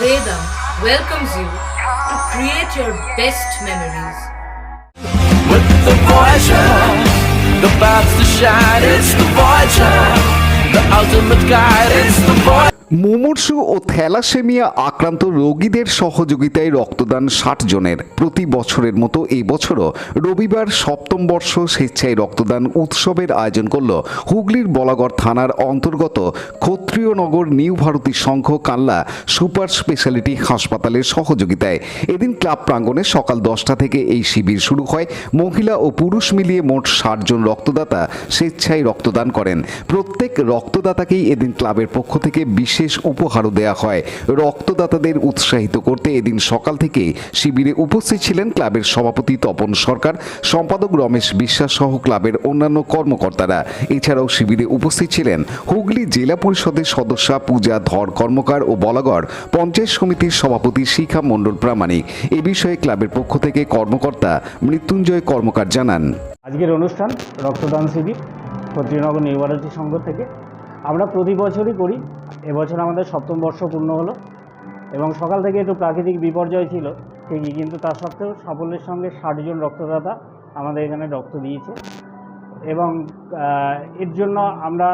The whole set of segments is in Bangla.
Vedam welcomes you to create your best memories. With the Voyager, the paths to shine, it's the Voyager, the ultimate guide, it's the Voyager. মুমূর্ষু ও থ্যালাসেমিয়া আক্রান্ত রোগীদের সহযোগিতায় রক্তদান ৬০ জনের। প্রতি বছরের মতো এই বছরও রবিবার ৭ম বর্ষ স্বেচ্ছায় রক্তদান উৎসবের আয়োজন করল হুগলির বলাগড় থানার অন্তর্গত ক্ষত্রিয়নগর নিউ ভারতী সংঘ কাল্লা সুপার স্পেশালিটি হাসপাতালের সহযোগিতায়। এদিন ক্লাব প্রাঙ্গণে সকাল 10টা থেকে এই শিবির শুরু হয়। মহিলা ও পুরুষ মিলিয়ে মোট ৬০ জন রক্তদাতা স্বেচ্ছায় রক্তদান করেন। প্রত্যেক রক্তদাতাকেই এদিন ক্লাবের পক্ষ থেকে বিশেষ উপহারও দেওয়া হয়। রক্তদাতাদের উৎসাহিত করতে এদিন সকাল থেকে শিবিরে উপস্থিত ছিলেন ক্লাবের সভাপতি তপন সরকার, সম্পাদক রমেশ বিশ্বাস সহ ক্লাবের অন্যান্য কর্মকর্তারা। এছাড়াও শিবিরে উপস্থিত ছিলেন হুগলি জেলা পরিষদের সদস্যা পূজা ধর কর্মকার ও বলাগড় পঞ্চায়েত সমিতির সভাপতি শিখা মণ্ডল প্রামাণিক। এ বিষয়ে ক্লাবের পক্ষ থেকে কর্মকর্তা মৃত্যুঞ্জয় কর্মকার জানান, আজকের অনুষ্ঠান রক্তদান শিবির ক্ষত্রিয়নগর নিউ ভারতী সংঘ থেকে আমরা প্রতি বছরই করি। এবছর আমাদের ৭ম বর্ষ পূর্ণ হলো এবং সকাল থেকে একটু প্রাকৃতিক বিপর্যয় ছিল ঠিকই, কিন্তু তা সত্ত্বেও সাফল্যের সঙ্গে ৬০ জন রক্তদাতা আমাদের এখানে রক্ত দিয়েছে এবং এর জন্য আমরা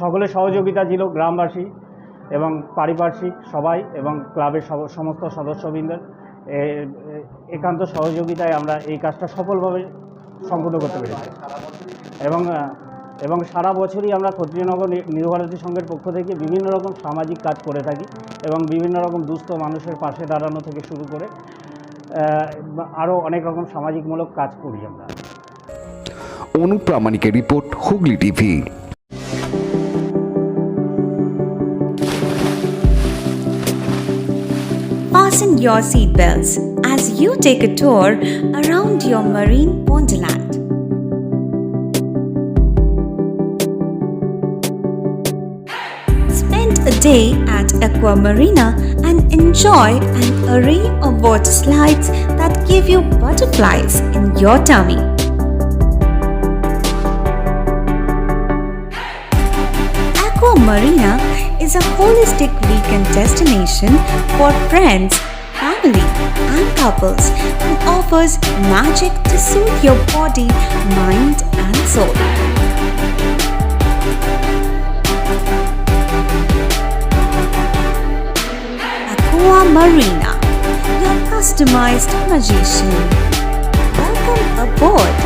সকলের সহযোগিতা ছিল, গ্রামবাসী এবং পারিপার্শ্বিক সবাই এবং ক্লাবের সমস্ত সদস্যবৃন্দের একান্ত সহযোগিতায় আমরা এই কাজটা সফলভাবে সম্পূর্ণ করতে পেরেছি এবং সারা বছরই আমরা ক্ষত্রিয়নগর নিউ ভারতী সংঘের পক্ষ থেকে বিভিন্ন রকম সামাজিক কাজ করে থাকি এবং বিভিন্ন রকম দুস্থ মানুষের পাশে দাঁড়ানো থেকে শুরু করে আরও অনেক রকম সামাজিকমূলক কাজ করি আমরা। অনুপ্রামাণিকের report, Hooghly TV. Fasten your seatbelts as you take a tour around your marine wonderland. Spend a day at Aqua Marina and enjoy an array of water slides that give you butterflies in your tummy. Aqua Marina is a holistic weekend destination for friends, family, and couples and offers magic to soothe your body, mind, and soul. Aqua Marina, your customized magician. Welcome aboard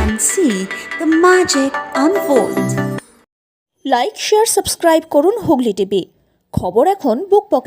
and see the magic unfold. Like, share, subscribe করুন হুগলি টিভি। খবর এখন বুক পকেটে।